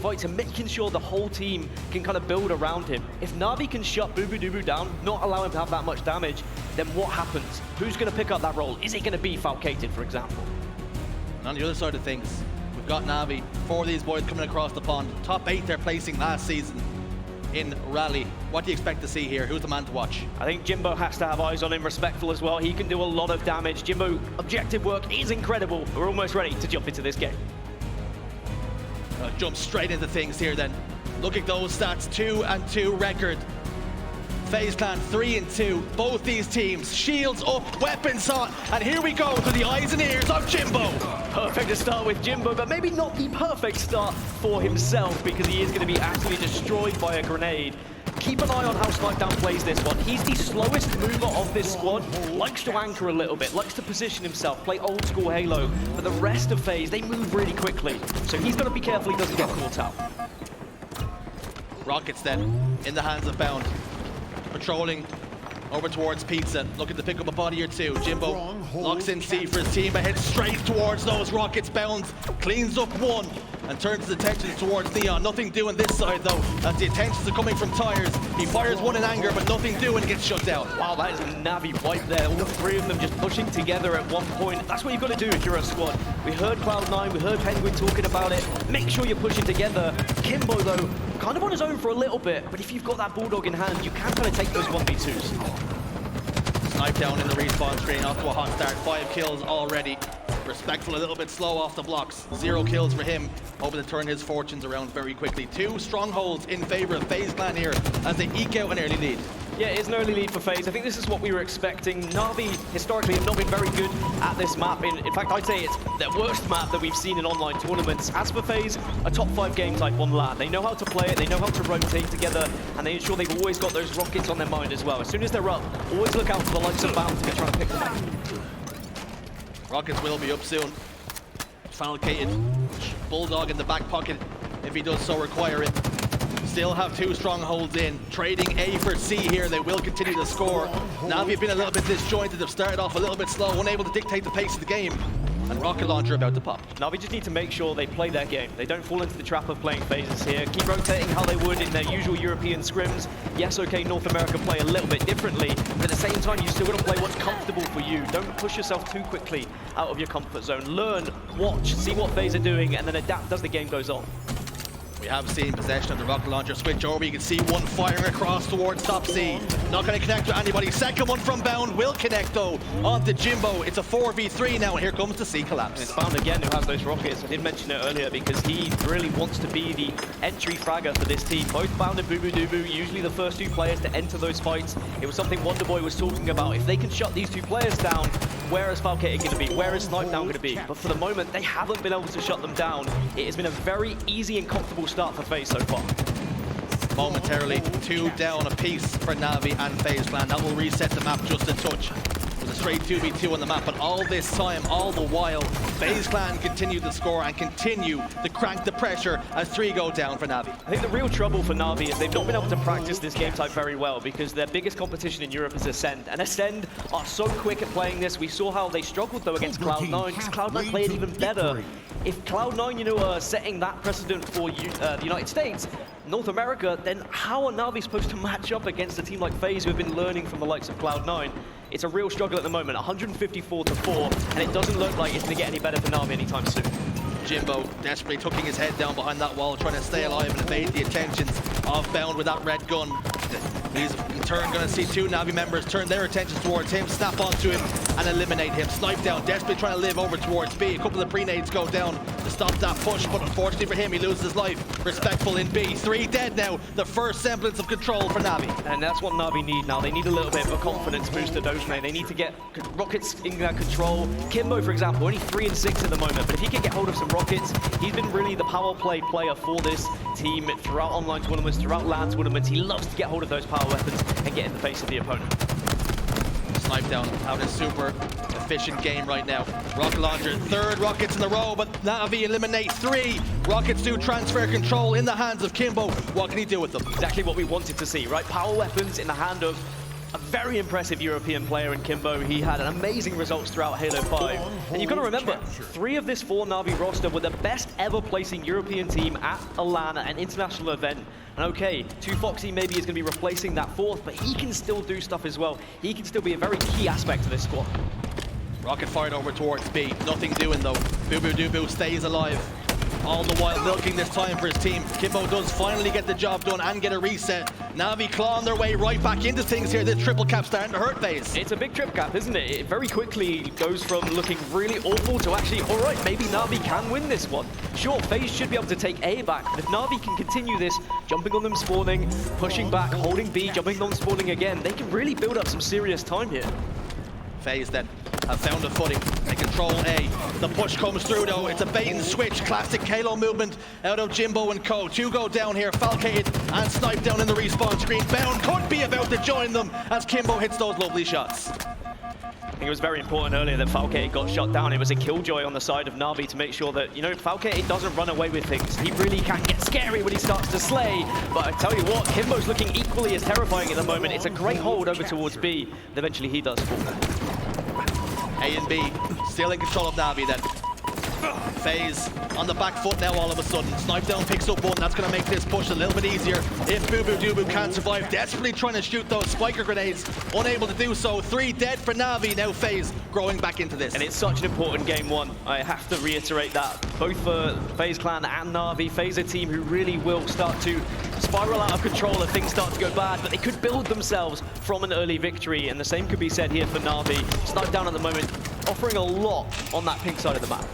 fights and making sure the whole team can kind of build around him. If NaVi can shut bubu down, not allow him to have that much damage, then what happens? Who's going to pick up that role? Is it going to be Falcated, for example? And on the other side of things, we've got NaVi, 4 of these boys coming across the pond. Top 8 they're placing last season in Rally. What do you expect to see here? Who's the man to watch? I think Jimbo has to have eyes on him, respectful as well. He can do a lot of damage. Jimbo, objective work is incredible. We're almost ready to jump into this game. Jump straight into things here then. Look at those stats, 2-2 record. FaZe Clan 3-2, both these teams, shields up, weapons on, and here we go to the eyes and ears of Jimbo. Perfect to start with Jimbo, but maybe not the perfect start for himself because he is going to be absolutely destroyed by a grenade. Keep an eye on how Snip3down plays this one. He's the slowest mover of this squad, likes to anchor a little bit, likes to position himself, play old school Halo, but the rest of FaZe, they move really quickly, so he's got to be careful he doesn't get caught out. Rockets then, in the hands of Bound. Patrolling over towards Pizza, looking to pick up a body or two. Jimbo locks in C for his team, but heads straight towards those rockets. Bounds cleans up one and turns his attention towards Neon. Nothing doing this side though, as the attentions are coming from Tires. He fires one in anger, but nothing doing, gets shut down. Wow, that is a NaVi wipe there. All 3 of them just pushing together at one point. That's what you've got to do if you're a squad. We heard Cloud9, we heard Penguin talking about it. Make sure you're pushing together. Kimbo though, kind of on his own for a little bit, but if you've got that Bulldog in hand, you can kind of take those 1v2s. Snip3down in the respawn screen, off to a hot start, 5 kills already. Respectful, a little bit slow off the blocks. 0 kills for him, hoping to turn his fortunes around very quickly. 2 strongholds in favor of FaZe Clan here as they eke out an early lead. Yeah, it is an early lead for FaZe. I think this is what we were expecting. NaVi historically have not been very good at this map. In fact, I'd say it's the worst map that we've seen in online tournaments. As for FaZe, a top 5 game type on LAN. They know how to play it, they know how to rotate together, and they ensure they've always got those rockets on their mind as well. As soon as they're up, always look out for the likes of Bound to try and pick them up. Rockets will be up soon. Falcated, Bulldog in the back pocket if he does so require it. Still have 2 strongholds in, trading A for C here. They will continue to score. NaVi have been a little bit disjointed. They've started off a little bit slow, unable to dictate the pace of the game. And rocket launcher about to pop. NaVi just need to make sure they play their game. They don't fall into the trap of playing phases here. Keep rotating how they would in their usual European scrims. Yes, okay, North America play a little bit differently, but at the same time, you still got to play what's comfortable for you. Don't push yourself too quickly out of your comfort zone. Learn, watch, see what FaZe are doing, and then adapt as the game goes on. We have seen possession of the rocket launcher switch over. You can see one firing across towards top C. Not going to connect with anybody. Second one from Bound will connect though onto Jimbo. It's a 4v3 now, and here comes the C collapse. It's Bound again who has those rockets. I did mention it earlier because he really wants to be the entry fragger for this team. Both Bound and bubu, usually the first 2 players to enter those fights. It was something Wonderboy was talking about. If they can shut these 2 players down, where is Falcated going to be? Where is Snip3down going to be? But for the moment, they haven't been able to shut them down. It has been a very easy and comfortable start for FaZe so far. Momentarily, 2 down apiece for NaVi and FaZe Clan. That will reset the map just a touch. It was a straight 2v2 on the map, but all this time, all the while, FaZe Clan continue to score and continue to crank the pressure as 3 go down for NaVi. I think the real trouble for NaVi is they've not been able to practice this game type very well because their biggest competition in Europe is Ascend. And Ascend are so quick at playing this. We saw how they struggled though against Cloud9 because Cloud9 played even better. If Cloud9, you know, are setting that precedent for the United States, North America, then how are NaVi supposed to match up against a team like FaZe who have been learning from the likes of Cloud9? It's a real struggle at the moment, 154-4, and it doesn't look like it's going to get any better for NaVi anytime soon. Jimbo desperately tucking his head down behind that wall, trying to stay alive and evade the attentions of Bound with that red gun. He's in turn going to see 2 NaVi members turn their attentions towards him, snap onto him, and eliminate him. Snip3down, desperately trying to live over towards B. A couple of pre-nades go down to stop that push, but unfortunately for him, he loses his life. Respectful in B. 3 dead now, the first semblance of control for NaVi. And that's what NaVi need now. They need a little bit of a confidence booster, don't they? They need to get rockets in that control. Kimbo, for example, only 3 and 6 at the moment, but if he can get hold of some rockets, he's been really the power play player for this team throughout online tournaments, throughout LAN tournaments. He loves to get hold of those power weapons and get in the face of the opponent. Snip3down out a super efficient game right now. Rocket launcher, 3rd rockets in a row, but NaVi eliminate 3. Rockets do transfer control in the hands of Kimbo. What can he do with them? Exactly what we wanted to see, right? Power weapons in the hand of a very impressive European player in Kimbo. He had amazing results throughout Halo 5. And you've got to remember, 3 of this 4 NaVi roster were the best ever placing European team at a LAN, an international event. And okay, 2Foxy maybe is going to be replacing that 4th, but he can still do stuff as well. He can still be a very key aspect of this squad. Rocket fired over towards B. Nothing doing though. Bubu Dubu stays alive. All the while milking this time for his team. Kimbo does finally get the job done and get a reset. NaVi clawing their way right back into things here. This triple cap starting to hurt FaZe. It's a big trip cap, isn't it? It very quickly goes from looking really awful to actually, all right, maybe NaVi can win this one. Sure, FaZe should be able to take A back, but if NaVi can continue this, jumping on them spawning, pushing back, holding B, jumping on them spawning again, they can really build up some serious time here. FaZe then have found a footing. They control A. The push comes through though. It's a bait and switch. Classic Halo movement out of Jimbo and co. 2 go down here. Falcated and Snip down in the respawn screen. Bound could be about to join them as Kimbo hits those lovely shots. I think it was very important earlier that Falcated got shot down. It was a killjoy on the side of NaVi to make sure that, you know, Falcated doesn't run away with things. He really can get scary when he starts to slay. But I tell you what, Kimbo's looking equally as terrifying at the moment. It's a great hold over towards B. And eventually he does fall. A and B still in control of NaVi then. FaZe on the back foot now all of a sudden. Snip3down picks up one. That's going to make this push a little bit easier if bubu dubu can't survive. Desperately trying to shoot those spiker grenades. Unable to do so. 3 dead for NaVi. Now FaZe growing back into this. And it's such an important game 1. I have to reiterate that. Both for FaZe Clan and NaVi. FaZe a team who really will start to spiral out of control if things start to go bad, but they could build themselves from an early victory. And the same could be said here for NaVi. Snip3down at the moment offering a lot on that pink side of the map.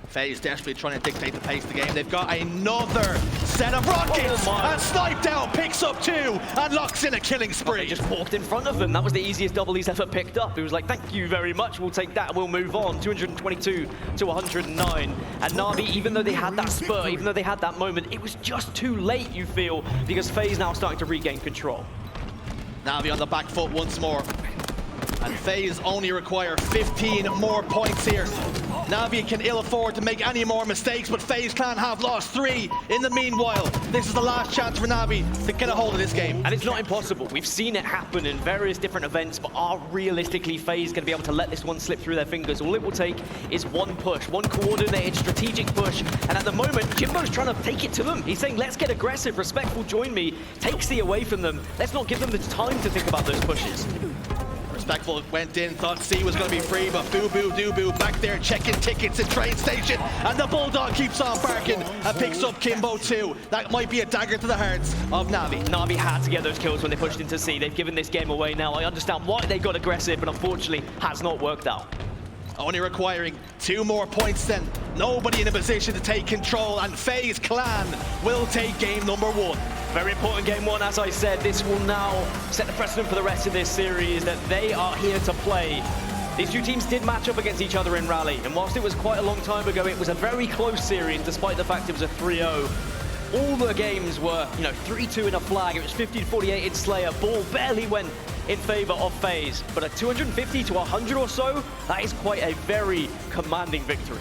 FaZe desperately trying to dictate the pace of the game. They've got another set of rockets, and Snip3down picks up 2 and locks in a killing spree. They just walked in front of them. That was the easiest double he's ever picked up. He was like, thank you very much, we'll take that, we'll move on. 222 to 109. And NaVi, even though they had that spur, even though they had that moment, it was just too late, you feel, because FaZe now starting to regain control. NaVi on the back foot once more. And FaZe only require 15 more points here. NaVi can ill afford to make any more mistakes, but FaZe Clan have lost 3 in the meanwhile. This is the last chance for NaVi to get a hold of this game. And it's not impossible. We've seen it happen in various different events, but are realistically FaZe going to be able to let this one slip through their fingers? All it will take is one push, one coordinated strategic push. And at the moment, Jimbo's trying to take it to them. He's saying, let's get aggressive, respectful, join me. Takes the away from them. Let's not give them the time to think about those pushes. Respectful went in, thought C was going to be free, but bubu dubu back there checking tickets at train station, and the Bulldog keeps on barking and picks up Kimbo 2. That might be a dagger to the hearts of NaVi. NaVi had to get those kills when they pushed into C. They've given this game away now. I understand why they got aggressive, but unfortunately has not worked out. Only requiring 2 more points then. Nobody in a position to take control, and FaZe Clan will take game number 1. Very important game 1, as I said. This will now set the precedent for the rest of this series that they are here to play. These 2 teams did match up against each other in Rally, and whilst it was quite a long time ago, it was a very close series, despite the fact it was a 3-0. All the games were, 3-2 in a flag. It was 50-48 in Slayer. Ball barely went in favor of FaZe, but a 250 to 100 or so, that is quite a very commanding victory.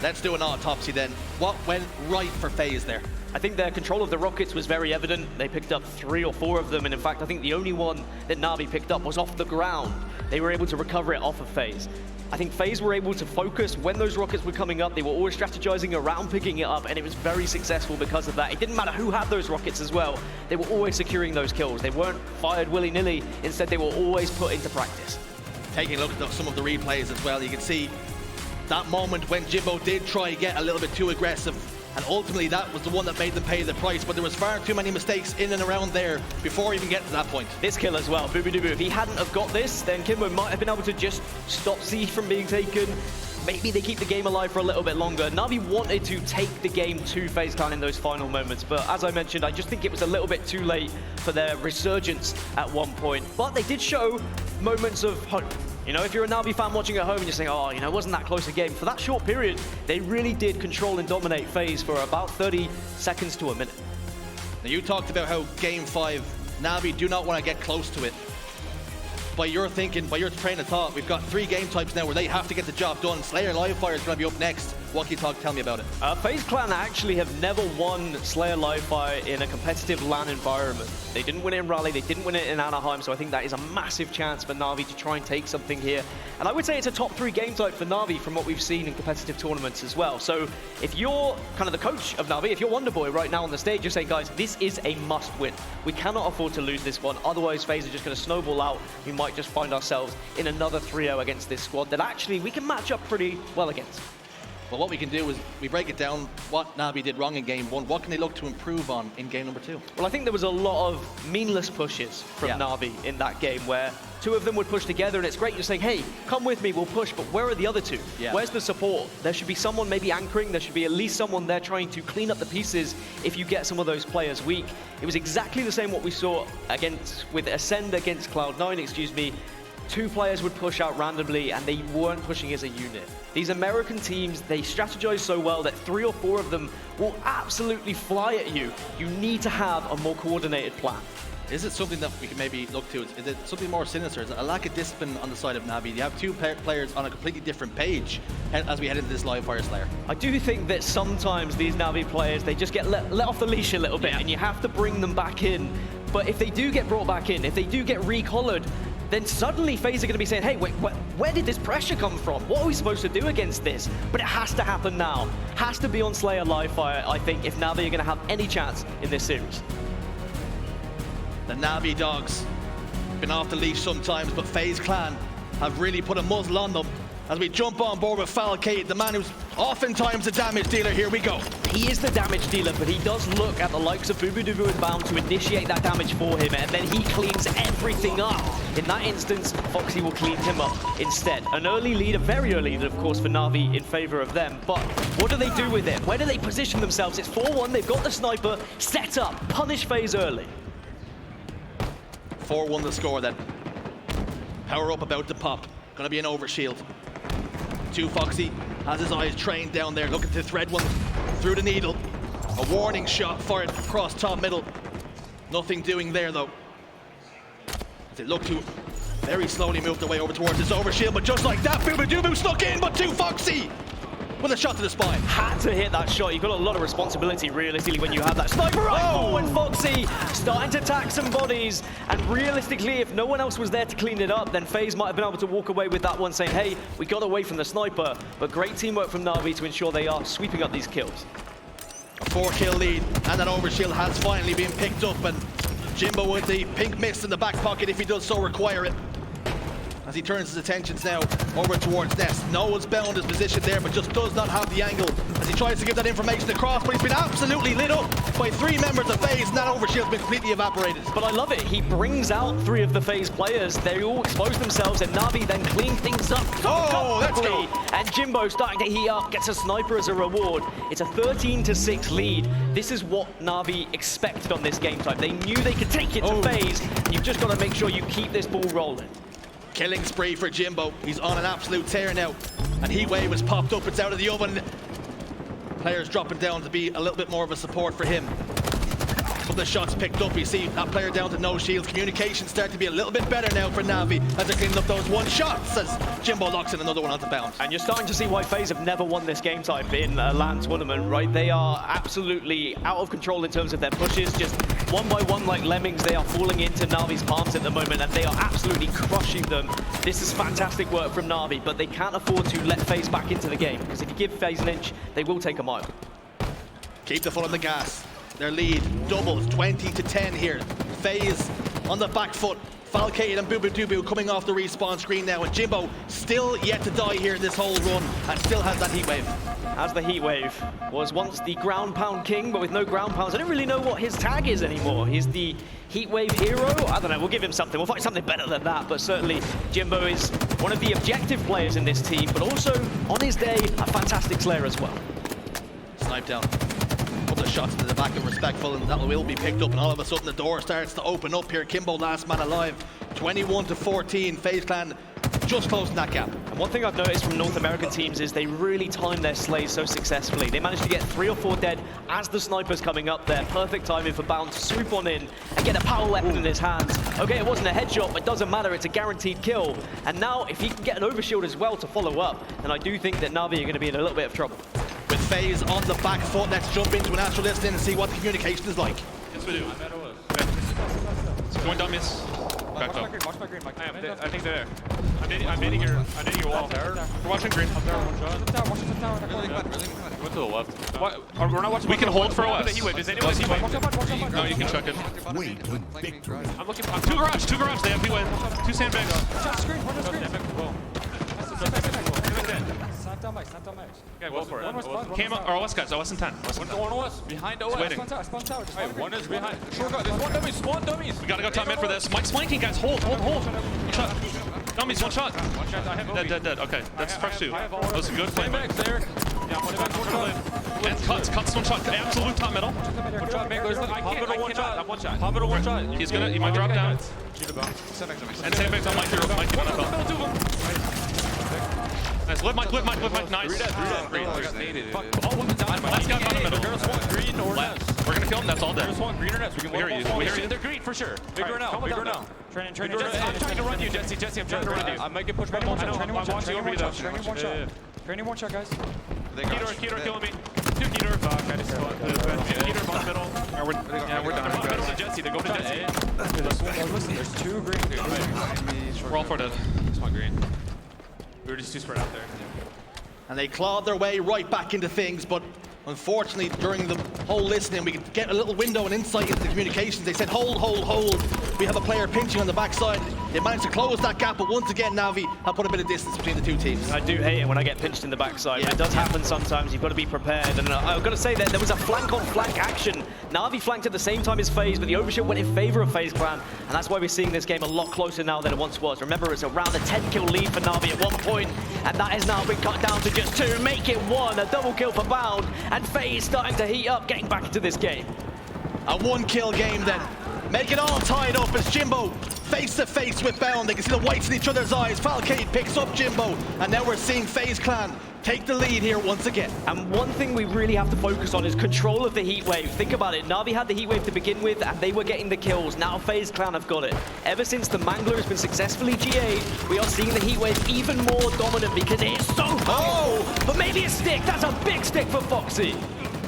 Let's do an autopsy then. What went right for FaZe there? I think their control of the rockets was very evident. They picked up 3 or 4 of them, and in fact, I think the only one that NaVi picked up was off the ground. They were able to recover it off of FaZe. I think FaZe were able to focus when those rockets were coming up. They were always strategizing around picking it up, and it was very successful because of that. It didn't matter who had those rockets as well. They were always securing those kills. They weren't fired willy-nilly. Instead, they were always put into practice. Taking a look at some of the replays as well, you can see that moment when Jimbo did try to get a little bit too aggressive, and ultimately that was the one that made them pay the price, but there was far too many mistakes in and around there before even getting to that point. This kill as well, bubu dubu, if he hadn't have got this, then Kimbo might have been able to just stop C from being taken. Maybe they keep the game alive for a little bit longer. NaVi wanted to take the game to FaZe Clan in those final moments, but as I mentioned, I just think it was a little bit too late for their resurgence at one point. But they did show moments of hope. If you're a NaVi fan watching at home and you're saying, oh, wasn't that close a game? For that short period, they really did control and dominate FaZe for about 30 seconds to a minute. Now, you talked about how Game 5, NaVi do not want to get close to it. By your thinking, by your train of thought, we've got 3 game types now where they have to get the job done. Slayer Livefire is going to be up next. What can you tell me about it? FaZe Clan actually have never won Slayer Live Fire in a competitive LAN environment. They didn't win it in Raleigh, they didn't win it in Anaheim, so I think that is a massive chance for NaVi to try and take something here. And I would say it's a top 3 game type for NaVi from what we've seen in competitive tournaments as well. So if you're kind of the coach of NaVi, if you're Wonderboy right now on the stage, you're saying, guys, this is a must win. We cannot afford to lose this one, otherwise FaZe are just going to snowball out. We might just find ourselves in another 3-0 against this squad that actually we can match up pretty well against. Well, what we can do is we break it down what NaVi did wrong in game 1. What can they look to improve on in game number 2? Well, I think there was a lot of meaningless pushes from NaVi in that game where 2 of them would push together, and it's great. You're saying, hey, come with me, we'll push, but where are the other 2? Where's the support? There should be someone maybe anchoring. There should be at least someone there trying to clean up the pieces if you get some of those players weak. It was exactly the same what we saw with Ascend against Cloud9, excuse me. 2 players would push out randomly, and they weren't pushing as a unit. These American teams, they strategize so well that 3 or 4 of them will absolutely fly at you. You need to have a more coordinated plan. Is it something that we can maybe look to? Is it something more sinister? Is it a lack of discipline on the side of NaVi? You have 2 players on a completely different page as we head into this live fire Slayer. I do think that sometimes these NaVi players, they just get let off the leash a little bit, and you have to bring them back in. But if they do get brought back in, if they do get recollared, then suddenly FaZe are going to be saying, hey, wait, where did this pressure come from? What are we supposed to do against this? But it has to happen now. Has to be on Slayer Live Fire, I think, if NaVi are going to have any chance in this series. The NaVi dogs been off the leash sometimes, but FaZe Clan have really put a muzzle on them. As we jump on board with Falcated, the man who's oftentimes the damage dealer. Here we go. He is the damage dealer, but he does look at the likes of bubu, dubu, and Bound to initiate that damage for him, and then he cleans everything up. In that instance, Foxy will clean him up instead. An early lead, a very early lead, of course, for NaVi in favor of them. But what do they do with it? Where do they position themselves? It's 4-1, they've got the sniper, set up, punish FaZe early. 4-1 the score then. Power up about to pop. Gonna be an overshield. 2 Foxy has his eyes trained down there, looking to thread one through the needle. A warning shot fired across top middle. Nothing doing there though. As they look to very slowly move their way over towards this overshield, but just like that, bubu dubu stuck in, but 2 Foxy with a shot to the spine. Had to hit that shot. You've got a lot of responsibility, realistically, when you have that sniper rifle. And Foxy starting to tack some bodies. And realistically, if no one else was there to clean it up, then FaZe might have been able to walk away with that one, saying, hey, we got away from the sniper. But great teamwork from NaVi to ensure they are sweeping up these kills. A 4-kill lead, and that overshield has finally been picked up. And Jimbo with the pink mist in the back pocket, if he does so require it. As he turns his attentions now over towards Nest. Knows Bound is positioned there, but just does not have the angle as he tries to give that information across, but he's been absolutely lit up by 3 members of FaZe, and that overshield's been completely evaporated. But I love it. He brings out 3 of the FaZe players. They all expose themselves, and NaVi then clean things up. Oh, let's go. And Jimbo starting to heat up, gets a sniper as a reward. It's a 13-6 lead. This is what NaVi expected on this game type. They knew they could take it to FaZe. You've just got to make sure you keep this ball rolling. Killing spree for Jimbo. He's on an absolute tear now. And Heat Wave has popped up. It's out of the oven. Players dropping down to be a little bit more of a support for him. Couple of shots picked up. You see that player down to no shields. Communication starting to be a little bit better now for NaVi as they're cleaning up those 1 shots as Jimbo locks in another one onto Bound. And you're starting to see why FaZe have never won this game type in a LAN tournament, right? They are absolutely out of control in terms of their pushes. Just one by one, like lemmings, they are falling into NaVi's palms at the moment, and they are absolutely crushing them. This is fantastic work from NaVi, but they can't afford to let FaZe back into the game, because if you give FaZe an inch, they will take a mile. Keep the foot on the gas. Their lead doubles 20-10 here. FaZe on the back foot. Falcated and bubu dubu coming off the respawn screen now, and Jimbo still yet to die here in this whole run, and still has that Heat Wave. As the Heat Wave was once the ground pound king, but with no ground pounds. I don't really know what his tag is anymore. He's the Heat Wave hero? I don't know, we'll give him something. We'll find something better than that, but certainly Jimbo is one of the objective players in this team, but also, on his day, a fantastic Slayer as well. Snipe down. Couple of shots into the back and respectful, and that will be picked up, and all of a sudden the door starts to open up here. Kimbo last man alive. 21-14. FaZe Clan just closing that gap. And one thing I've noticed from North American teams is they really time their slays so successfully. They managed to get 3 or 4 dead as the sniper's coming up there. Perfect timing for Bound to swoop on in and get a power weapon in his hands. Okay, it wasn't a headshot, but it doesn't matter. It's a guaranteed kill. And now, if he can get an overshield as well to follow up, then I do think that NaVi are going to be in a little bit of trouble. With FaZe on the back foot, let's jump into an astral listening and see what the communication is like. Yes, we do. It's going down miss. Back up. Watch my green. I think they're there. I'm hitting your wall. We're watching green. Watch the tower. Went to the left. We're not watching. We can hold for a while. Does anyone see heat wave? No, you can check it. Wait with victory. I'm looking. Two garage. They have heat wave. Two sandbags. Watch screen. Snap down max. Yeah, go for it. One was spawn. Came up, or OS guys, OS and 10. One was behind OS. waiting. Spawn tower. One is behind. Short guy. There's one dummy. Spawn dummies. We gotta go top mid for this. Mike's flanking, guys. Hold. One shot. Dummies, one shot. Dead. Okay, that's fresh two. That was a good play, Mike. There. Yeah, And cuts one shot. Absolute top middle. One shot. One shot. Pop it on one shot. He might drop down. And sandbags on Mike. Nice. Live Mike. Nice. Last guy on the middle. Green or nest. We're gonna kill him. That's all dead. There's one green or nest. We can hear you. They're green for sure. Bigger now. Training. I'm trying to run you, Jesse. I'm trying to run you. I might get pushed by one shot. Training one shot, guys. Keter killing me. Two Keter. Fuck, I just Keter on middle. We're done. Middle to Jesse. They go to Jesse. Listen, there's two green. We're all for dead. This one green. We were just too spread out there. And they clawed their way right back into things, but unfortunately, during the whole listening, we could get a little window and insight into the communications. They said, hold. We have a player pinching on the backside. They managed to close that gap, but once again, NaVi have put a bit of distance between the two teams. I do hate it when I get pinched in the backside, but it does happen sometimes. You've got to be prepared. And I've got to say that there was a flank-on-flank action. NaVi flanked at the same time as FaZe, but the overshield went in favor of FaZe Clan, and that's why we're seeing this game a lot closer now than it once was. Remember, it's around a 10-kill lead for NaVi at one point, and that has now been cut down to just 2. Make it 1, a double kill for Bound, and FaZe starting to heat up, getting back into this game. A 1-kill game then. Make it all tied up as Jimbo face to face with Bound. They can see the whites in each other's eyes. Falcated picks up Jimbo, and now we're seeing FaZe Clan take the lead here once again. And one thing we really have to focus on is control of the heat wave. Think about it, NaVi had the heat wave to begin with, and they were getting the kills. Now FaZe Clan have got it. Ever since the Mangler has been successfully GA'd, we are seeing the heat wave even more dominant because it is so high. But maybe a stick, that's a big stick for Foxy.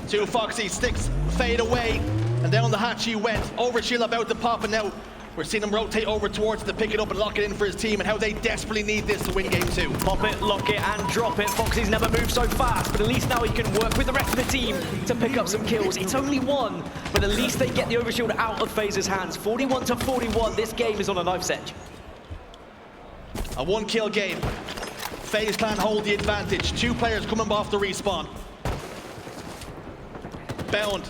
2 Foxy sticks fade away, and down the hatch he went. Overshield about to pop, and now we're seeing him rotate over towards to pick it up and lock it in for his team, and how they desperately need this to win game 2. Pop it, lock it, and drop it. Foxy's never moved so fast, but at least now he can work with the rest of the team to pick up some kills. It's only 1, but at least they get the overshield out of FaZe's hands. 41-41, this game is on a knife's edge. A 1-kill game. FaZe Clan hold the advantage. 2 players coming off the respawn. Bound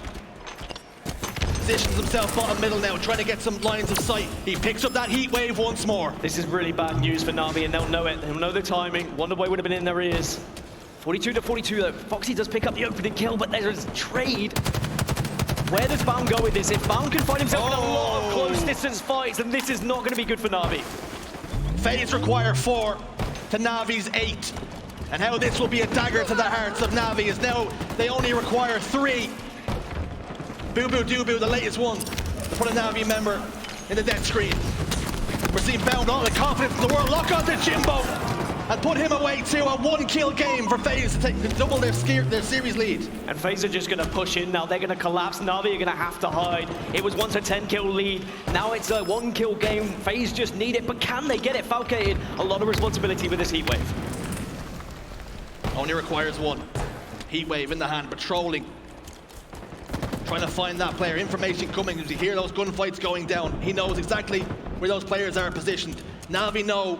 positions himself bottom middle now, trying to get some lines of sight. He picks up that heat wave once more. This is really bad news for NaVi, and they'll know it. They'll know the timing. Wonderboy would have been in their ears. 42-42 though. Foxy does pick up the opening kill, but there's a trade. Where does Bound go with this? If Bound can find himself in a lot of close distance fights, then this is not going to be good for NaVi. FaZe require 4 to NaVi's 8. And how this will be a dagger to the hearts of NaVi is now they only require 3. Bubu dubu, the latest one, to put a NaVi member in the death screen. We're seeing Bound all the confidence in the world. Lock onto Jimbo and put him away too. A 1-kill game for FaZe to double their series lead. And FaZe are just going to push in now. They're going to collapse. NaVi are going to have to hide. It was once a 10-kill lead. Now it's a 1-kill game. FaZe just need it, but can they get it? Falcated, a lot of responsibility with this heat wave. Only requires 1. Heat wave in the hand, patrolling. Trying to find that player. Information coming as you hear those gunfights going down. He knows exactly where those players are positioned. NaVi know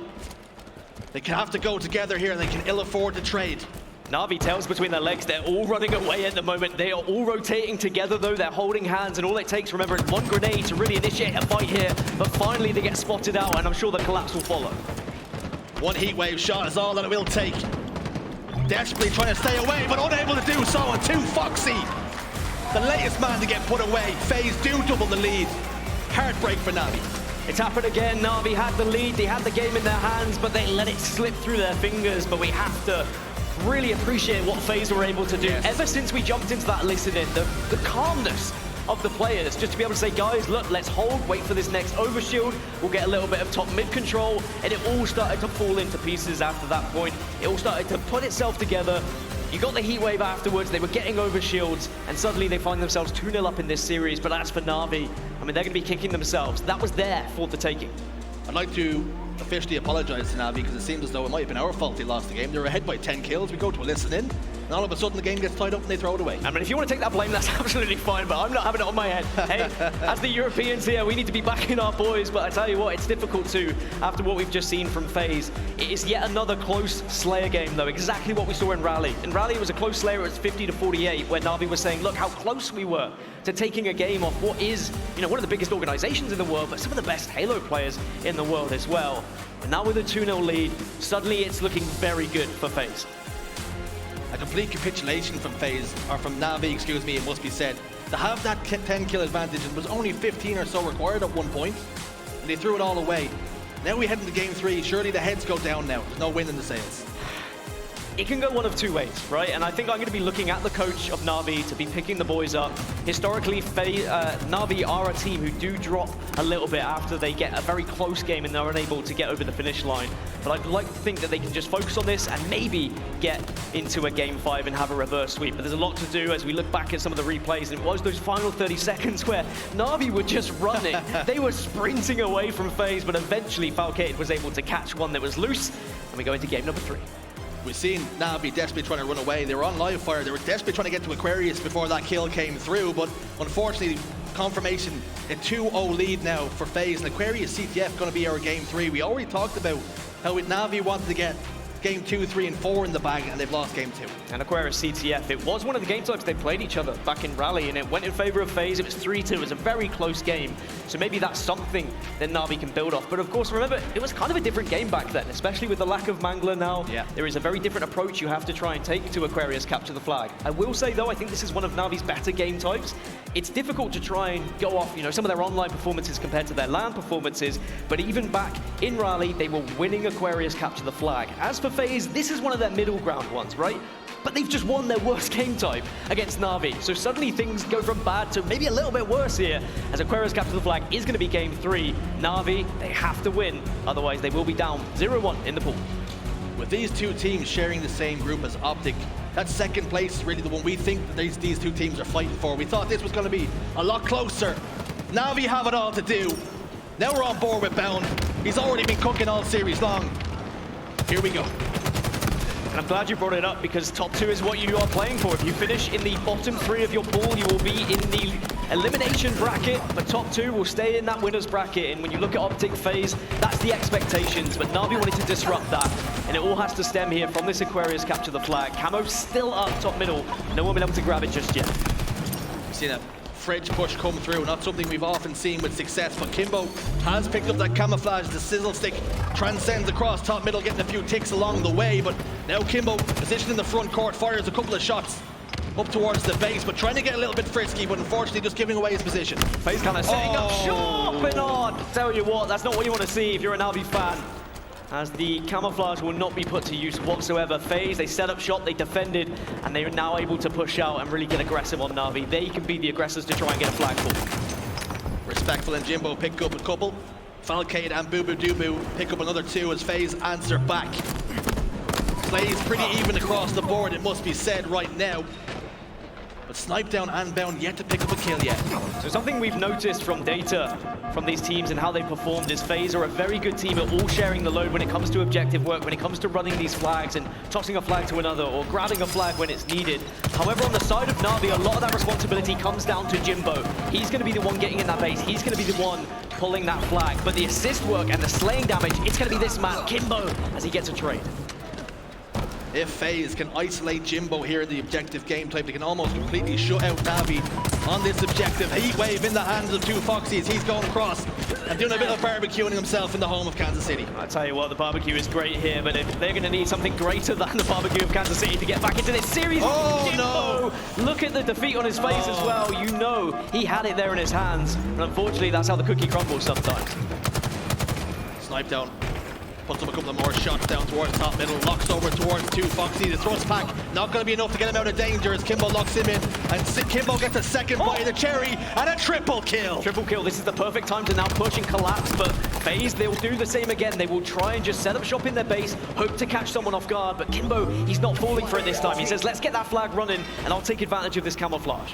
they can have to go together here, and they can ill afford to trade. NaVi tails between their legs. They're all running away at the moment. They are all rotating together though. They're holding hands, and all it takes, remember, is 1 grenade to really initiate a fight here. But finally they get spotted out, and I'm sure the collapse will follow. 1 heat wave shot is all that it will take. Desperately trying to stay away, but unable to do so. And 2 Foxy, the latest man to get put away. FaZe do double the lead. Heartbreak for NaVi. It's happened again. NaVi had the lead. They had the game in their hands, but they let it slip through their fingers. But we have to really appreciate what FaZe were able to do. Ever since we jumped into that listening, the calmness of the players, just to be able to say, guys, look, let's hold, wait for this next overshield. We'll get a little bit of top mid control, and it all started to fall into pieces after that point. It all started to put itself together. You got the heat wave afterwards, they were getting over shields, and suddenly they find themselves 2-0 up in this series, but as for NaVi, I mean, they're going to be kicking themselves. That was there for the taking. I'd like to officially apologise to NaVi because it seems as though it might have been our fault they lost the game. They were ahead by 10 kills, we go to a listen in, and all of a sudden the game gets tied up and they throw it away. I mean, if you want to take that blame, that's absolutely fine, but I'm not having it on my head. Hey, as the Europeans here, we need to be backing our boys, but I tell you what, it's difficult to, after what we've just seen from FaZe. It is yet another close Slayer game, though, exactly what we saw in Rally. In Rally, it was a close Slayer, it was 50-48, where NaVi was saying, look how close we were to taking a game off what is, you know, one of the biggest organizations in the world, but some of the best Halo players in the world as well. And now with a 2-0 lead, suddenly it's looking very good for FaZe. A complete capitulation from FaZe, or from NaVi, excuse me, it must be said. To have that 10 kill advantage, it was only 15 or so required at one point, and they threw it all away. Now we head into game 3, surely the heads go down now. There's no win in the sails. It can go one of two ways, right? And I think I'm going to be looking at the coach of NaVi to be picking the boys up. Historically, NaVi are a team who do drop a little bit after they get a very close game and they're unable to get over the finish line. But I'd like to think that they can just focus on this and maybe get into a game 5 and have a reverse sweep. But there's a lot to do as we look back at some of the replays. And it was those final 30 seconds where NaVi were just running. They were sprinting away from FaZe, but eventually Falcated was able to catch one that was loose. And we go into game number 3. We've seen NaVi desperately trying to run away. They were on live fire. They were desperately trying to get to Aquarius before that kill came through. But unfortunately, confirmation, a 2-0 lead now for FaZe. And Aquarius CTF going to be our game 3. We already talked about how NaVi wanted to get game 2, 3, and 4 in the bag, and they've lost game 2. And Aquarius CTF, it was one of the game types they played each other back in Rally, and it went in favor of FaZe. It was 3-2. It was a very close game. So maybe that's something that NaVi can build off. But of course, remember, it was kind of a different game back then, especially with the lack of Mangler now. Yeah. There is a very different approach you have to try and take to Aquarius capture the flag. I will say, though, I think this is one of NaVi's better game types. It's difficult to try and go off, you know, some of their online performances compared to their LAN performances, but even back in Rally, they were winning Aquarius capture the flag. As for FaZe, this is one of their middle ground ones, right? But they've just won their worst game type against NaVi. So suddenly things go from bad to maybe a little bit worse here, as Aquarius capture the flag is going to be game 3. NaVi, they have to win, otherwise they will be down 0-1 in the pool. With these two teams sharing the same group as Optic, that second place is really the one we think that these two teams are fighting for. We thought this was going to be a lot closer. NaVi have it all to do. Now we're on board with Bound. He's already been cooking all series long. Here we go. And I'm glad you brought it up because top 2 is what you are playing for. If you finish in the bottom 3 of your pool, you will be in the elimination bracket, but top 2 will stay in that winner's bracket. And when you look at Optic FaZe, that's the expectations. But NaVi wanted to disrupt that, and it all has to stem here from this Aquarius capture the flag. Camo still up top middle. No one been able to grab it just yet. We've seen a fridge push come through, not something we've often seen with success, but Kimbo has picked up that camouflage. The sizzle stick transcends across top middle, getting a few ticks along the way, but now Kimbo, positioned in the front court, fires a couple of shots up towards the base, but trying to get a little bit frisky, but unfortunately just giving away his position. FaZe kind of setting up short, Bernard. Tell you what, that's not what you want to see if you're a NaVi fan, as the camouflage will not be put to use whatsoever. FaZe, they set up shot, they defended, and they are now able to push out and really get aggressive on NaVi. They can be the aggressors to try and get a flag pull. Respectful and Jimbo pick up a couple. Falcated and bubu dubu pick up another 2 as FaZe answer back. Plays pretty even across the board, it must be said right now. But Snip3down and Bound yet to pick up a kill yet. So something we've noticed from data from these teams and how they performed is FaZe are a very good team at all sharing the load when it comes to objective work, when it comes to running these flags and tossing a flag to another or grabbing a flag when it's needed. However, on the side of NaVi, a lot of that responsibility comes down to Jimbo. He's going to be the one getting in that base. He's going to be the one pulling that flag. But the assist work and the slaying damage, it's going to be this man, Kimbo, as he gets a trade. If FaZe can isolate Jimbo here in the objective game type, they can almost completely shut out NaVi on this objective. Heat wave in the hands of 2 Foxies. He's going across and doing a bit of barbecuing himself in the home of Kansas City. I tell you what, the barbecue is great here, but if they're going to need something greater than the barbecue of Kansas City to get back into this series, no! Look at the defeat on his face as well. You know he had it there in his hands, and unfortunately that's how the cookie crumbles sometimes. Snip3down puts up a couple of more shots down towards top middle, locks over towards 2. Foxy, the thrust pack, not going to be enough to get him out of danger as Kimbo locks him in, and Kimbo gets a second bite of the cherry, and a triple kill! Triple kill, this is the perfect time to now push and collapse, but FaZe, they'll do the same again. They will try and just set up shop in their base, hope to catch someone off guard, but Kimbo, he's not falling for it this time. He says, let's get that flag running, and I'll take advantage of this camouflage.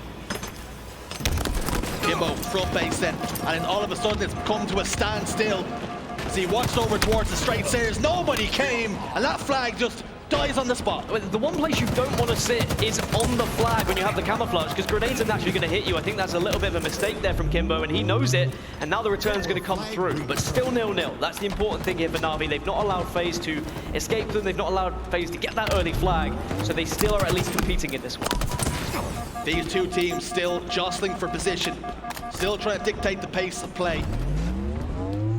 Kimbo, front base then, and then all of a sudden it's come to a standstill. As he watched over towards the straight stairs, nobody came, and that flag just dies on the spot. The one place you don't want to sit is on the flag when you have the camouflage, because grenades are naturally going to hit you. I think that's a little bit of a mistake there from Kimbo, and he knows it, and now the return's going to come through, but still 0-0. That's the important thing here for NaVi. They've not allowed FaZe to escape them. They've not allowed FaZe to get that early flag, so they still are at least competing in this one. These two teams still jostling for position, still trying to dictate the pace of play.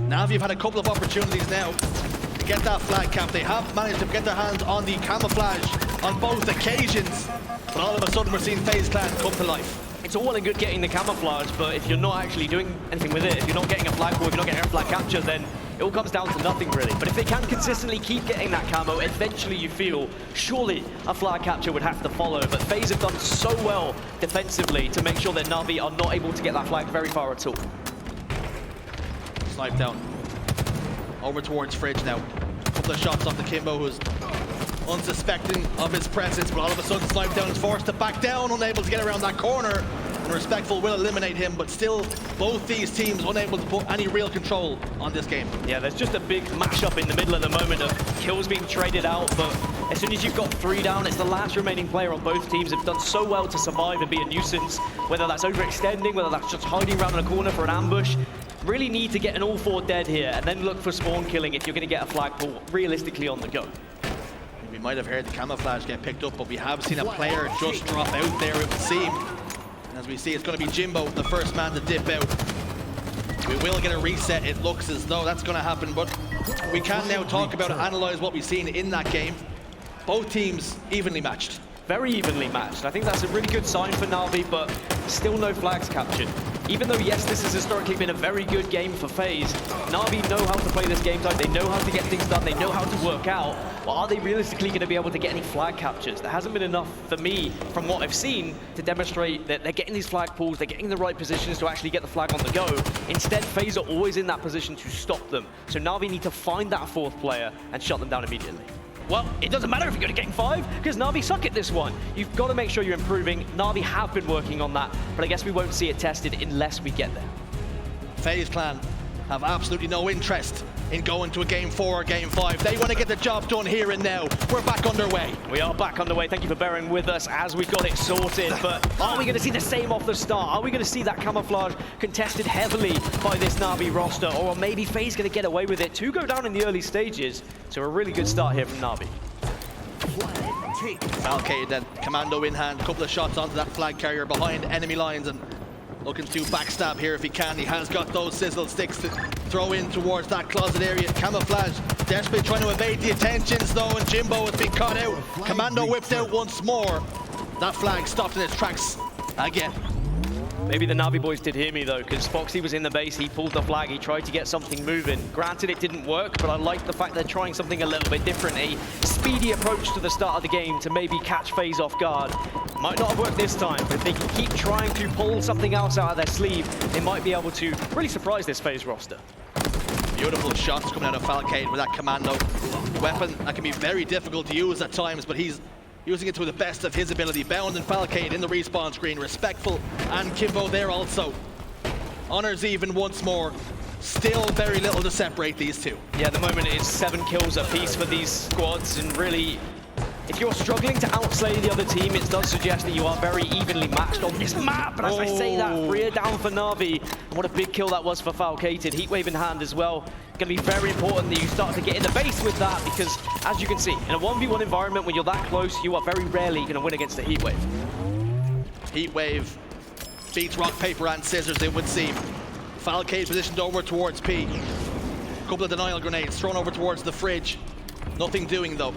NaVi have had a couple of opportunities now to get that flag cap. They have managed to get their hands on the camouflage on both occasions, but all of a sudden we're seeing FaZe Clan come to life. It's all well and good getting the camouflage, but if you're not actually doing anything with it, if you're not getting a flag pull, if you're not getting a flag capture, then it all comes down to nothing really. But if they can consistently keep getting that camo, eventually you feel surely a flag capture would have to follow. But FaZe have done so well defensively to make sure that NaVi are not able to get that flag very far at all. Snip3down. Over towards Fridge now. A couple of shots off the Kimbo, who's unsuspecting of his presence, but all of a sudden Snip3down is forced to back down, unable to get around that corner. And Respectful will eliminate him, but still both these teams unable to put any real control on this game. Yeah, there's just a big mashup in the middle at the moment of kills being traded out, but as soon as you've got 3 down, it's the last remaining player on both teams have done so well to survive and be a nuisance, whether that's overextending, whether that's just hiding around in a corner for an ambush. Really need to get an all 4 dead here and then look for spawn killing if you're going to get a flag pull realistically on the go. We might have heard the camouflage get picked up, but we have seen a player just drop out there, it would seem. And as we see, it's going to be Jimbo, the first man to dip out. We will get a reset. It looks as though that's going to happen, but we can now talk about it, analyze what we've seen in that game. Both teams evenly matched. Very evenly matched. I think that's a really good sign for NaVi, but still no flags captured. Even though, yes, this has historically been a very good game for FaZe, NaVi know how to play this game type, they know how to get things done, they know how to work out, but are they realistically going to be able to get any flag captures? There hasn't been enough for me, from what I've seen, to demonstrate that they're getting these flag pulls, they're getting the right positions to actually get the flag on the go. Instead, FaZe are always in that position to stop them. So NaVi need to find that 4th player and shut them down immediately. Well, it doesn't matter if you're going to game 5, because NaVi suck at this one. You've got to make sure you're improving. NaVi have been working on that, but I guess we won't see it tested unless we get there. FaZe Clan have absolutely no interest in going to a game 4 or game 5. They want to get the job done here and now. We're back underway. We are back underway. Thank you for bearing with us as we got it sorted. But are we going to see the same off the start? Are we going to see that camouflage contested heavily by this NaVi roster? Or maybe FaZe going to get away with it to go down in the early stages? So a really good start here from NaVi. Falcated then, commando in hand, couple of shots onto that flag carrier behind enemy lines, and looking to backstab here if he can. He has got those sizzle sticks to throw in towards that closet area. Camouflage desperately trying to evade the attentions though, and Jimbo has been caught out. Commando whipped out once more. That flag stopped in its tracks again. Maybe the NaVi boys did hear me though, because Foxy was in the base, he pulled the flag, he tried to get something moving. Granted, it didn't work, but I like the fact they're trying something a little bit different, a speedy approach to the start of the game to maybe catch FaZe off guard. Might not have worked this time, but if they can keep trying to pull something else out of their sleeve, they might be able to really surprise this FaZe roster. Beautiful shots coming out of Falcated with that commando weapon that can be very difficult to use at times, but he's using it to the best of his ability. Bound and Falcated in the respawn screen. Respectful and Kimbo there also. Honors even once more. Still very little to separate these two. Yeah, at the moment it is 7 kills apiece for these squads, and really, if you're struggling to outslay the other team, it does suggest that you are very evenly matched on this map. But as I say that, 3 down for NaVi. And what a big kill that was for Falcated. Heatwave in hand as well. Going to be very important that you start to get in the base with that, because as you can see, in a 1v1 environment when you're that close, you are very rarely going to win against the Heatwave. Heatwave beats rock, paper and scissors, it would seem. Falcated positioned over towards P. Couple of denial grenades thrown over towards the fridge. Nothing doing though.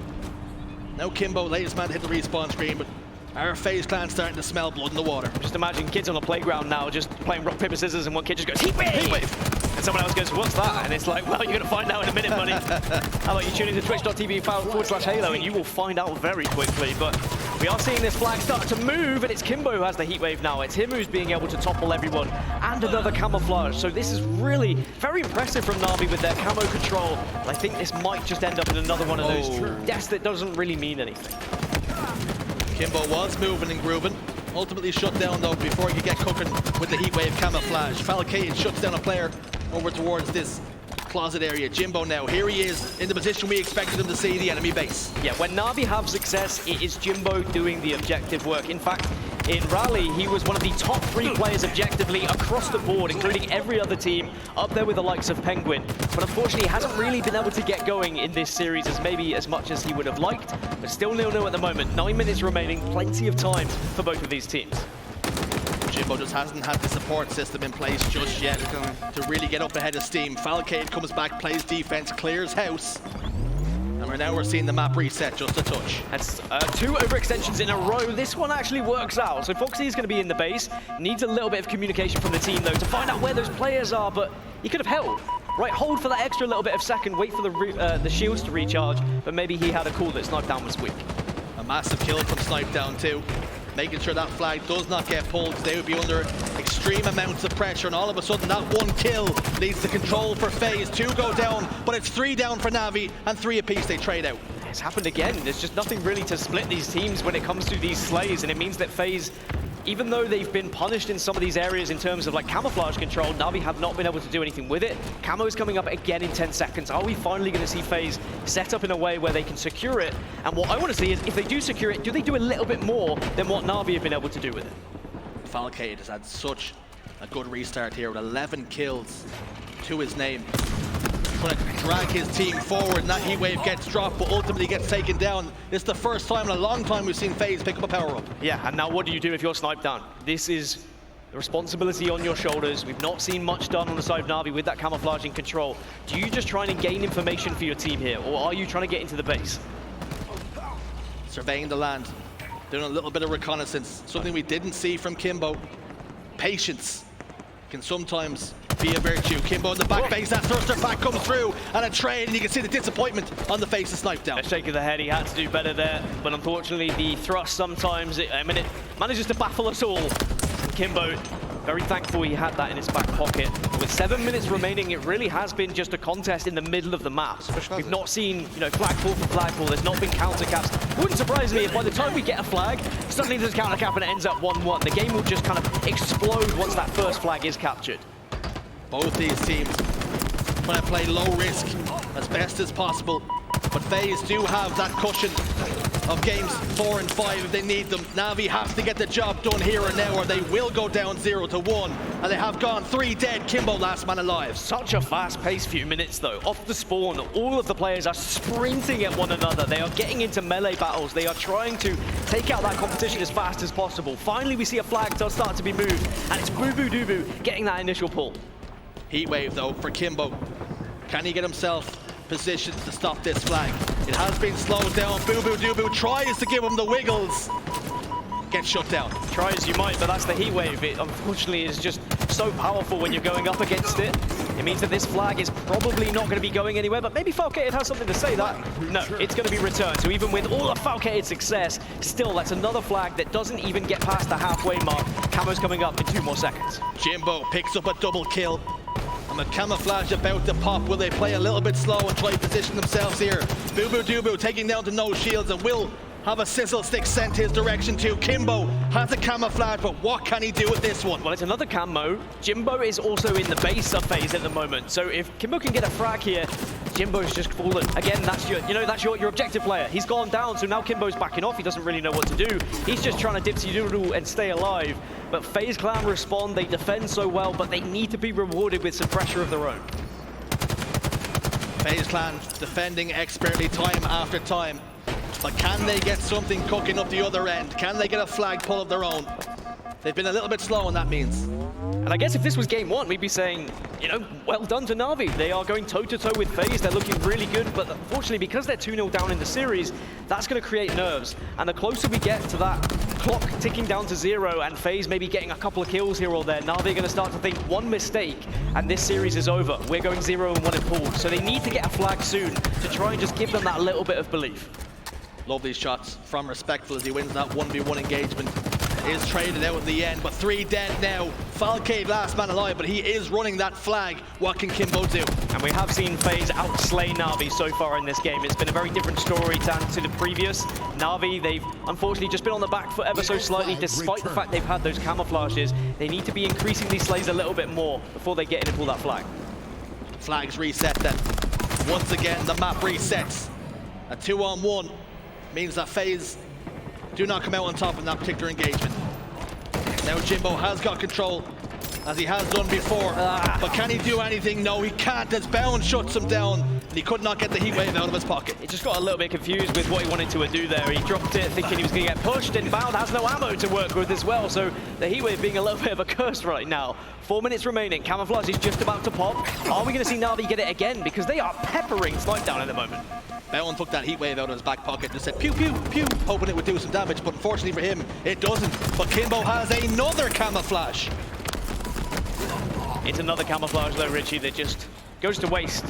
Now Kimbo, latest man to hit the respawn screen, but Our FaZe clan starting to smell blood in the water. Just imagine kids on a playground now just playing rock, paper, scissors, and one kid just goes, heat wave! Heat wave! And someone else goes, what's that? And it's like, well, you're going to find out in a minute, buddy. How about you tune into twitch.tv/Halo and you will find out very quickly. But we are seeing this flag start to move, and it's Kimbo who has the heat wave now. It's him who's being able to topple everyone, and another camouflage. So this is really very impressive from NaVi with their camo control. I think this might just end up in another one of those deaths that doesn't really mean anything. Kimbo was moving and grooving. Ultimately shut down though before he could get cooking with the heat wave camouflage. Falcated shuts down a player over towards this closet area. Jimbo now, here he is in the position we expected him to see, the enemy base. Yeah, when NaVi have success, it is Jimbo doing the objective work. In fact, in Rally, he was one of the top 3 players objectively across the board, including every other team, up there with the likes of Penguin. But unfortunately, he hasn't really been able to get going in this series as much as he would have liked, but still 0-0 at the moment. 9 minutes remaining, plenty of time for both of these teams. Jimbo just hasn't had the support system in place just yet to really get up ahead of steam. Falcade comes back, plays defense, clears house. And now we're seeing the map reset just a touch. That's 2 overextensions in a row. This one actually works out. So Foxy is going to be in the base. Needs a little bit of communication from the team, though, to find out where those players are. But he could have held. Right, hold for that extra little bit of second. Wait for the shields to recharge. But maybe he had a call that Snip3down was weak. A massive kill from Snip3down too. Making sure that flag does not get pulled, because they would be under extreme amounts of pressure, and all of a sudden that 1 kill leads to control for FaZe. 2 go down, but it's 3 down for NaVi, and 3 apiece they trade out. It's happened again. There's just nothing really to split these teams when it comes to these slays, and it means that FaZe, even though they've been punished in some of these areas in terms of like camouflage control, NaVi have not been able to do anything with it. Camo is coming up again in 10 seconds. Are we finally going to see FaZe set up in a way where they can secure it? And what I want to see is, if they do secure it, do they do a little bit more than what NaVi have been able to do with it? Falcade has had such a good restart here with 11 kills to his name. Trying to drag his team forward, and that heat wave gets dropped, but ultimately gets taken down. It's the first time in a long time we've seen FaZe pick up a power-up. Yeah, and now what do you do if you're Snip3down? This is the responsibility on your shoulders. We've not seen much done on the side of NaVi with that camouflaging control. Do you just try and gain information for your team here, or are you trying to get into the base? Surveying the land, doing a little bit of reconnaissance, something we didn't see from Kimbo. Patience can sometimes be a virtue. Kimbo in the back base, that thruster back comes through, and a trade, and you can see the disappointment on the face of Snip3down. A shake of the head, he had to do better there, but unfortunately the thrust sometimes, it manages to baffle us all. And Kimbo, very thankful he had that in his back pocket. With 7 minutes remaining, it really has been just a contest in the middle of the map. We've not seen, flagfall for flagfall. There's not been counter caps. Wouldn't surprise me if by the time we get a flag, suddenly there's a counter cap and it ends up 1-1. The game will just kind of explode once that first flag is captured. Both these teams trying to play low risk as best as possible, but FaZe do have that cushion of games 4 and 5 if they need them. NaVi has to get the job done here and now, or they will go down 0-1, and they have gone 3 dead. Kimbo last man alive. Such a fast-paced few minutes though. Off the spawn, all of the players are sprinting at one another. They are getting into melee battles. They are trying to take out that competition as fast as possible. Finally, we see a flag does start to be moved, and it's bubu dubu getting that initial pull. Heat wave though for Kimbo. Can he get himself positioned to stop this flag? It has been slowed down. Bubu dubu tries to give him the wiggles. Gets shut down. Try as you might, but that's the heat wave. It unfortunately is just so powerful when you're going up against it. It means that this flag is probably not going to be going anywhere, but maybe Falcated has something to say that. No, it's going to be returned. So even with all of Falcated's success, still that's another flag that doesn't even get past the halfway mark. Camo's coming up in 2 more seconds. Jimbo picks up a double kill. And the camouflage about to pop. Will they play a little bit slow and try to position themselves here? Bubu dubu taking down to no shields, and will have a sizzle stick sent his direction too. Kimbo has a camouflage, but what can he do with this one? Well, it's another camo. Jimbo is also in the base of FaZe at the moment. So if Kimbo can get a frag here, Jimbo's just fallen. Again, that's your objective player. He's gone down, so now Kimbo's backing off. He doesn't really know what to do. He's just trying to dipsy-doodle and stay alive. But FaZe clan respond, they defend so well, but they need to be rewarded with some pressure of their own. FaZe clan defending expertly time after time. But can they get something cooking up the other end? Can they get a flag pull of their own? They've been a little bit slow, and that means And I guess if this was game one, we'd be saying, you know, well done to NaVi. They are going toe-to-toe with FaZe. They're looking really good, but unfortunately, because they're 2-0 down in the series, that's going to create nerves. And the closer we get to that clock ticking down to 0 and FaZe maybe getting a couple of kills here or there, NaVi are going to start to think one mistake and this series is over. We're going 0-1 in pools. So they need to get a flag soon to try and just give them that little bit of belief. Love these shots from Respectful as he wins that 1v1 engagement. Is traded out in the end, but 3 dead now. Falcated last man alive, but he is running that flag. What can Kimbo do? And we have seen FaZe outslay NaVi so far in this game. It's been a very different story to the previous. NaVi, they've unfortunately just been on the back foot ever so slightly, despite the fact they've had those camouflages. They need to be increasing these slays a little bit more before they get in and pull that flag. Flags reset then. Once again, the map resets. A 2-on-1 means that FaZe do not come out on top in that particular engagement. Now Jimbo has got control, as he has done before. But can he do anything? No, he can't, as Bound shuts him down. And he could not get the heat wave out of his pocket. He just got a little bit confused with what he wanted to do there. He dropped it thinking he was going to get pushed, and Bound has no ammo to work with as well. So the heat wave being a little bit of a curse right now. 4 minutes remaining. Camouflage is just about to pop. Are we going to see NaVi get it again? Because they are peppering Snip3down at the moment. Bound took that heat wave out of his back pocket and just said pew pew pew, hoping it would do some damage, but unfortunately for him, it doesn't. But Kimbo has another camouflage. It's another camouflage though, Richie, that just goes to waste.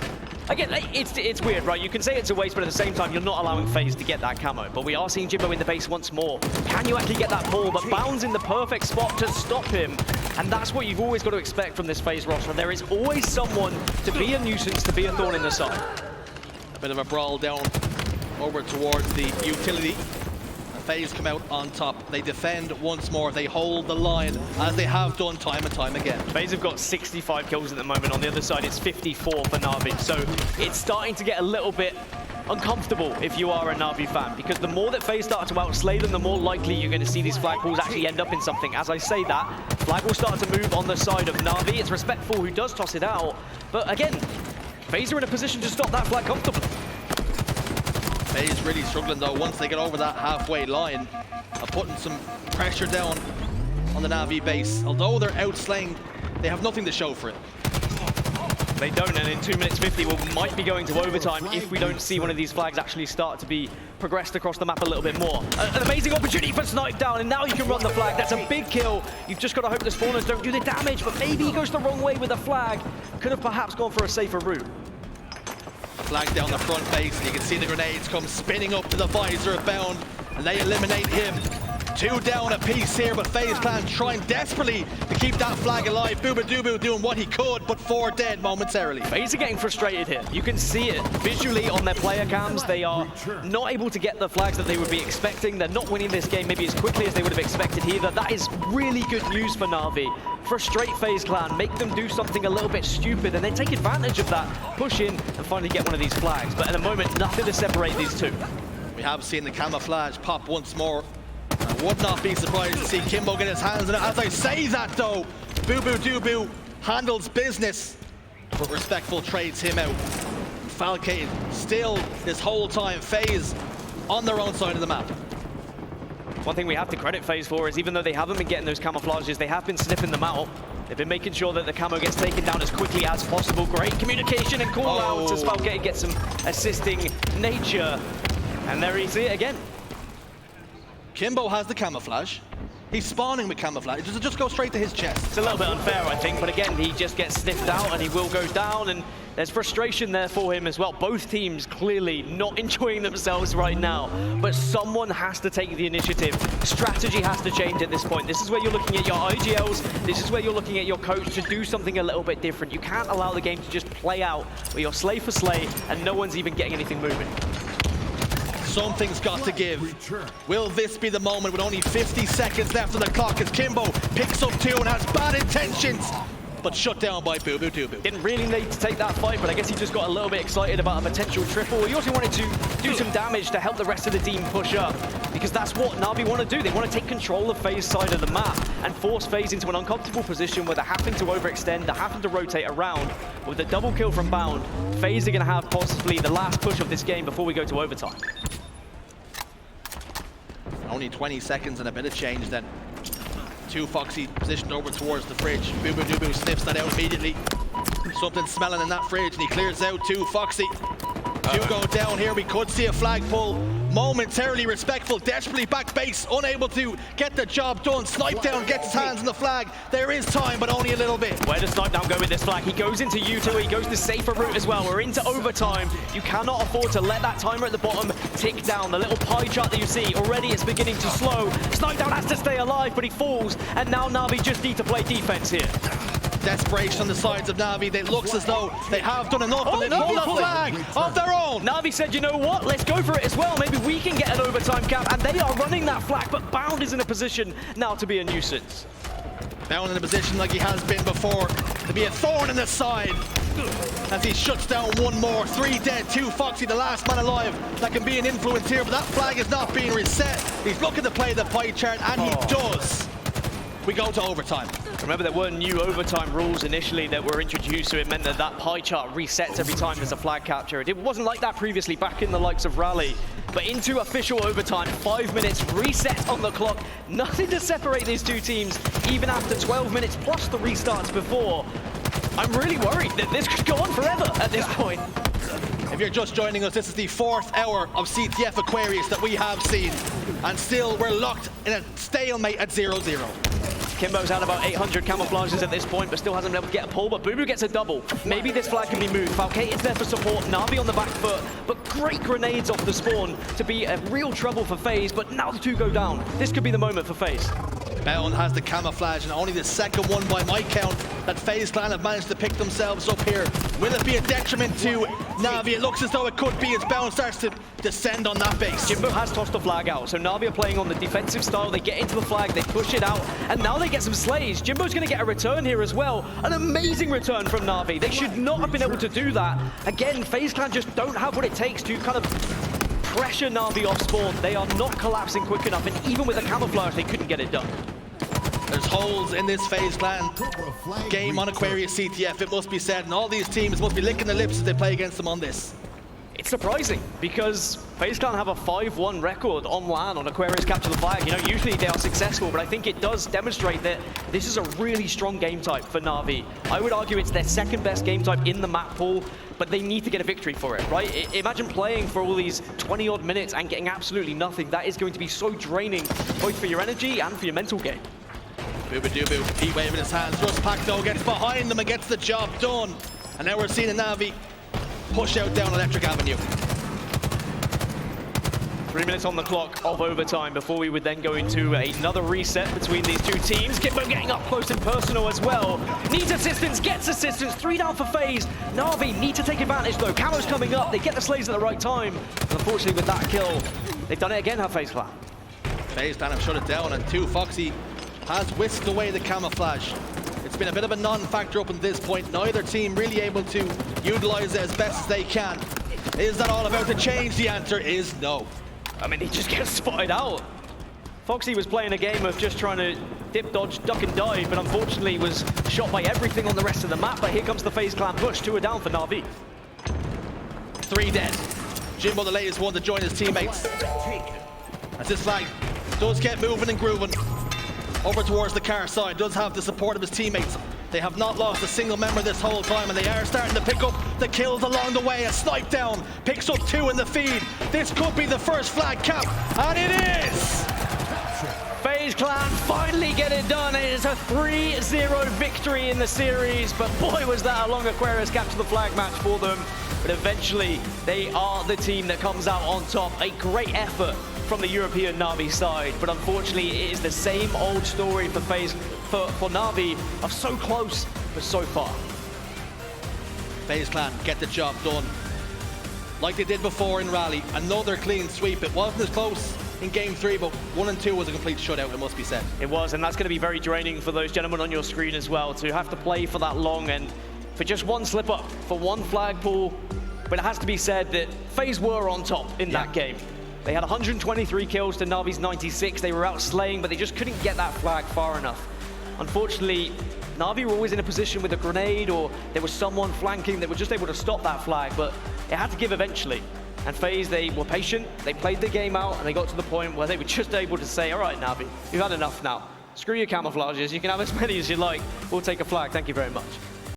Again, it's weird, right? You can say it's a waste, but at the same time, you're not allowing FaZe to get that camo. But we are seeing Jimbo in the base once more. Can you actually get that pull? But Bound's in the perfect spot to stop him. And that's what you've always got to expect from this FaZe roster. There is always someone to be a nuisance, to be a thorn in the side. A bit of a brawl down over towards the utility. And FaZe come out on top. They defend once more. They hold the line, as they have done time and time again. FaZe have got 65 kills at the moment. On the other side, it's 54 for NaVi. So it's starting to get a little bit uncomfortable if you are a NaVi fan, because the more that FaZe start to outslay them, the more likely you're going to see these flag pulls actually end up in something. As I say that, flag will start to move on the side of NaVi. It's Respectful who does toss it out. But again, FaZe are in a position to stop that flag comfortably. FaZe really struggling though once they get over that halfway line, putting some pressure down on the NaVi base. Although they're outslaying, they have nothing to show for it. They don't, and in 2 minutes 50, we might be going to overtime if we don't see one of these flags actually start to be progressed across the map a little bit more. An amazing opportunity for Snip3down, and now you can run the flag. That's a big kill. You've just got to hope the spawners don't do the damage, but maybe he goes the wrong way with the flag. Could have perhaps gone for a safer route. Flag down the front base, and you can see the grenades come spinning up to the visor of Bound, and they eliminate him. 2 down a piece here, but FaZe Clan trying desperately to keep that flag alive. Dubu doing what he could, but 4 dead momentarily. FaZe are getting frustrated here. You can see it visually on their player cams. They are not able to get the flags that they would be expecting. They're not winning this game maybe as quickly as they would have expected either. That is really good news for NaVi. Frustrate FaZe Clan, make them do something a little bit stupid, and then take advantage of that, push in, and finally get one of these flags. But at the moment, nothing to separate these two. We have seen the camouflage pop once more. I would not be surprised to see Kimbo get his hands on it. As I say that though, dubu handles business, but Respectful trades him out. Falcated still this whole time, FaZe on their own side of the map. One thing we have to credit FaZe for is even though they haven't been getting those camouflages, they have been sniffing them out. They've been making sure that the camo gets taken down as quickly as possible. Great communication and call out as Falcated gets some assisting nature. And there you see it again. Kimbo has the camouflage. He's spawning with camouflage. Does it just go straight to his chest? It's a little bit unfair, I think, but again, he just gets sniffed out and he will go down, and there's frustration there for him as well. Both teams clearly not enjoying themselves right now, but someone has to take the initiative. Strategy has to change at this point. This is where you're looking at your IGLs, this is where you're looking at your coach to do something a little bit different. You can't allow the game to just play out where you're slay for slay and no one's even getting anything moving. Something's got to give. Will this be the moment with only 50 seconds left on the clock as Kimbo picks up 2 and has bad intentions, but shut down by bubu. Didn't really need to take that fight, but I guess he just got a little bit excited about a potential triple. He also wanted to do some damage to help the rest of the team push up, because that's what NaVi want to do. They want to take control of FaZe's side of the map and force FaZe into an uncomfortable position where they're having to overextend, they're having to rotate around. With the double kill from Bound, FaZe are going to have possibly the last push of this game before we go to overtime. Only 20 seconds and a bit of change then. Two Foxy positioned over towards the fridge. Bubu Dubu sniffs that out immediately. Something smelling in that fridge, and he clears out two Foxy. Two go down here. We could see a flag pull. Momentarily respectful, desperately back base, unable to get the job done. Snip3down gets his hands on the flag. There is time, but only a little bit. Where does Snip3down go with this flag? He goes into U2, he goes the safer route as well. We're into overtime. You cannot afford to let that timer at the bottom tick down. The little pie chart that you see, already it's beginning to slow. Snip3down has to stay alive, but he falls. And now NaVi just need to play defense here. Desperation on the sides of NaVi. It looks as though they have done enough, and they pull a flag of their own. NaVi said, you know what, let's go for it as well. Maybe we can get an overtime cap, and they are running that flag, but Bound is in a position now to be a nuisance. Bound in a position like he has been before, to be a thorn in the side as he shuts down one more. 3 dead, 2 Foxy, the last man alive that can be an influence here, but that flag is not being reset. He's looking to play the pie chart, and he does. We go to overtime. Remember, there were new overtime rules initially that were introduced, so it meant that that pie chart resets every time there's a flag capture. It wasn't like that previously back in the likes of Rally. But into official overtime, 5 minutes, reset on the clock. Nothing to separate these two teams, even after 12 minutes plus the restarts before. I'm really worried that this could go on forever at this point. If you're just joining us, this is the 4th hour of CTF Aquarius that we have seen. And still, we're locked in a stalemate at 0-0. Kimbo's had about 800 camouflages at this point, but still hasn't been able to get a pull, but bubu gets a double. Maybe this flag can be moved. Falcated's there for support, NaVi on the back foot, but great grenades off the spawn to be a real trouble for FaZe, but now the two go down. This could be the moment for FaZe. Bound has the camouflage, and only the second one by my count that FaZe Clan have managed to pick themselves up here. Will it be a detriment to NaVi? It looks as though it could be as Bound starts to descend on that base. Jimbo has tossed the flag out, so NaVi are playing on the defensive style. They get into the flag, they push it out, and now they get some slays. Jimbo's going to get a return here as well. An amazing return from NaVi. They should not have been able to do that. Again, FaZe Clan just don't have what it takes to kind of pressure NaVi off spawn. They are not collapsing quick enough, and even with a camouflage, they couldn't get it done. There's holes in this FaZe Clan game on Aquarius CTF, it must be said, and all these teams must be licking their lips as they play against them on this. It's surprising because FaZe Clan have a 5-1 record on LAN on Aquarius Capture the Flag. You know, usually they are successful, but I think it does demonstrate that this is a really strong game type for NaVi. I would argue it's their second best game type in the map pool, but they need to get a victory for it, right? Imagine playing for all these 20-odd minutes and getting absolutely nothing. That is going to be so draining, both for your energy and for your mental game. Bubu Dubu, heat wave in his hands. Rust Pack though gets behind them and gets the job done. And now we're seeing a NaVi push out down Electric Avenue. 3 minutes on the clock of overtime before we would then go into another reset between these two teams. Kimbo getting up close and personal as well. Needs assistance, gets assistance. 3 down for FaZe. NaVi need to take advantage though. Camo's coming up. They get the slays at the right time. And unfortunately with that kill, they've done it again, have FaZe Clan. FaZe Clan have shut it down, and 2 Foxy has whisked away the camouflage. It's been a bit of a non-factor up until this point. Neither team really able to utilize it as best as they can. Is that all about to change? The answer is no. I mean, he just gets spotted out. Foxy was playing a game of just trying to dip, dodge, duck and dive, but unfortunately was shot by everything on the rest of the map. But here comes the FaZe Clan push. 2 are down for NaVi. 3 dead. Jimbo, the latest one to join his teammates. As this flag does get moving and grooving over towards the car side, does have the support of his teammates. They have not lost a single member this whole time, and they are starting to pick up the kills along the way. A Snip3down picks up 2 in the feed. This could be the first flag cap, and it is! FaZe Clan finally get it done. It is a 3-0 victory in the series, but boy was that a long Aquarius Capture the Flag match for them. But eventually, they are the team that comes out on top. A great effort from the European NaVi side, but unfortunately it is the same old story for FaZe, for NaVi, of so close but so far. FaZe Clan get the job done like they did before in Rally. Another clean sweep. It wasn't as close in game 3, but 1 and 2 was a complete shutout, it must be said. It was, and that's going to be very draining for those gentlemen on your screen as well, to have to play for that long and for just one slip up, for one flag pull. But it has to be said that FaZe were on top in that game. They had 123 kills to NaVi's 96. They were out slaying, but they just couldn't get that flag far enough. Unfortunately, NaVi were always in a position with a grenade, or there was someone flanking that were just able to stop that flag, but it had to give eventually. And FaZe, they were patient, they played the game out, and they got to the point where they were just able to say, all right, NaVi, you've had enough now. Screw your camouflages. You can have as many as you like. We'll take a flag. Thank you very much.